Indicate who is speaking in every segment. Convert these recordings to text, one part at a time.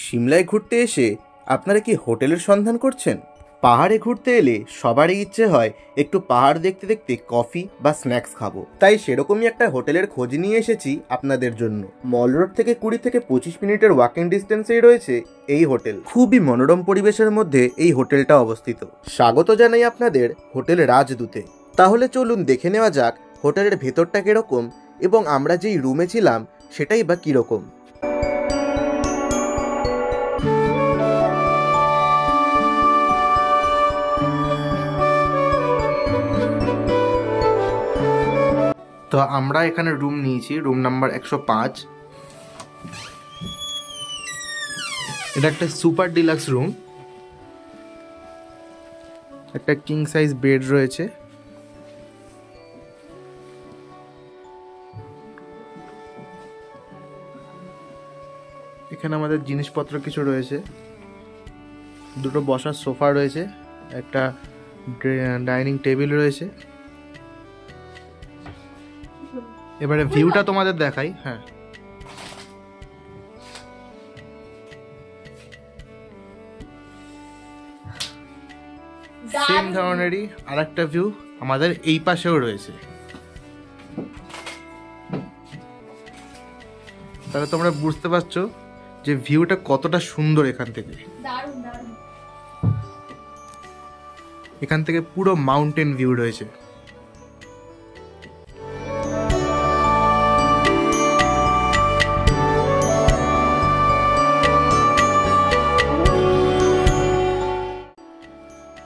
Speaker 1: সিমলায় ঘুরতে এসে আপনারা কি হোটেলের সন্ধান করছেন? পাহাড়ে ঘুরতে এলে সবারই ইচ্ছে হয় একটু পাহাড় দেখতে দেখতে কফি বা স্ন্যাক্স খাবো। তাই সেরকমই একটা হোটেলের খোঁজ নিয়ে এসেছি আপনাদের জন্য। মল রোড থেকে 20 থেকে 25 মিনিটের ওয়াকিং ডিস্টেন্সেই রয়েছে এই হোটেল। খুবই মনোরম পরিবেশের মধ্যে এই হোটেলটা অবস্থিত। স্বাগত জানাই আপনাদের হোটেল রাজদূতে। তাহলে চলুন দেখে নেওয়া যাক হোটেলের ভেতরটা কিরকম এবং আমরা যেই রুমে ছিলাম সেটাই বা কিরকম। তো আমরা এখানে রুম নিয়েছি, রুম নাম্বার 105। এটা একটা সুপার ডিলাক্স রুম, একটা কিং সাইজ বেড রয়েছে। এখানে আমাদের জিনিসপত্র কিছু রয়েছে, দুটো বসার সোফা রয়েছে, একটা ডাইনিং টেবিল রয়েছে। এবারে ভিউটা তোমাদের দেখাই। হ্যাঁ, সেম ধরনেরই আরেকটা ভিউ আমাদের এই পাশেও রয়েছে। তাহলে তোমরা বুঝতে পারছো যে ভিউটা কতটা সুন্দর। এখান থেকে পুরো মাউন্টেন ভিউ রয়েছে।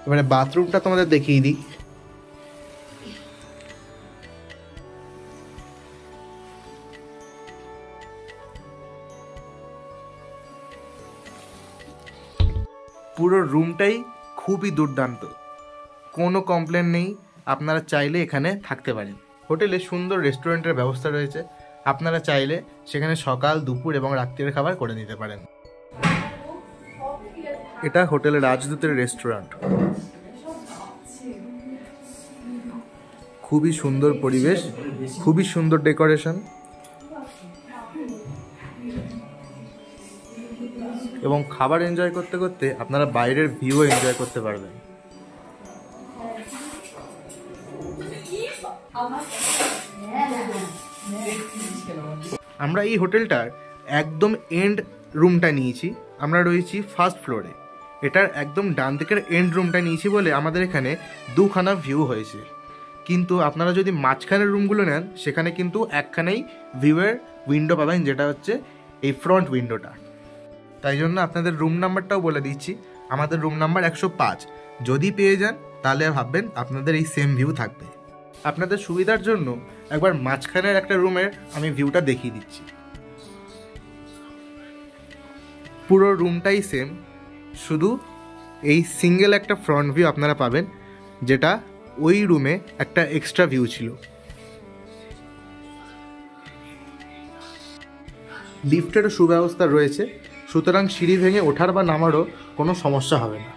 Speaker 1: এবারে বাথরুমটা তোমাদের দেখিয়ে দিই। পুরো রুমটাই খুবই দুর্দান্ত, কোনো কমপ্লেন নেই। আপনারা চাইলে এখানে থাকতে পারেন। হোটেলে সুন্দর রেস্টুরেন্টের ব্যবস্থা রয়েছে, আপনারা চাইলে সেখানে সকাল, দুপুর এবং রাত্রির খাবার করে নিতে পারেন। এটা হোটেল রাজদূতের রেস্টুরেন্ট। খুবই সুন্দর পরিবেশ, খুবই সুন্দর ডেকোরেশন এবং খাবার এনজয় করতে করতে আপনারা বাইরের ভিউ এনজয় করতে পারবেন। আমরা এই হোটেলটার একদম এন্ড রুমটা নিয়েছি। আমরা রয়েছি ফার্স্ট ফ্লোরে। এটার একদম ডান দিকের এন্ড রুমটা নিয়েছি বলে আমাদের এখানে দুখানা ভিউ হয়েছে। কিন্তু আপনারা যদি মাঝখানের রুমগুলো নেন সেখানে কিন্তু একখানেই ভিউয়ের উইন্ডো পাবেন, যেটা হচ্ছে এই ফ্রন্ট উইন্ডোটা। তাই জন্য আপনাদের রুম নাম্বারটাও বলে দিচ্ছি, আমাদের রুম নাম্বার 105। যদি পেয়ে যান তাহলে ভাববেন আপনাদের এই সেম ভিউ থাকবে। আপনাদের সুবিধার জন্য একবার মাঝখানের একটা রুমের আমি ভিউটা দেখিয়ে দিচ্ছি। পুরো রুমটাই সেম, শুধু এই সিঙ্গেল একটা ফ্রন্ট ভিউ আপনারা পাবেন, যেটা ওই রুমে একটা এক্সট্রা ভিউ ছিল। লিফটেরও সুব্যবস্থা রয়েছে, সুতরাং সিঁড়ি ভেঙে ওঠার বা নামারও কোনো সমস্যা হবে না।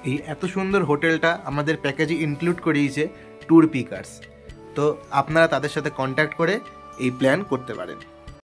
Speaker 1: এই এত সুন্দর হোটেলটা আমাদের প্যাকেজে ইনক্লুড করিয়েছে ট্যুর পিকার্স। তো আপনারা তাদের সাথে কন্ট্যাক্ট করে এই প্ল্যান করতে পারেন।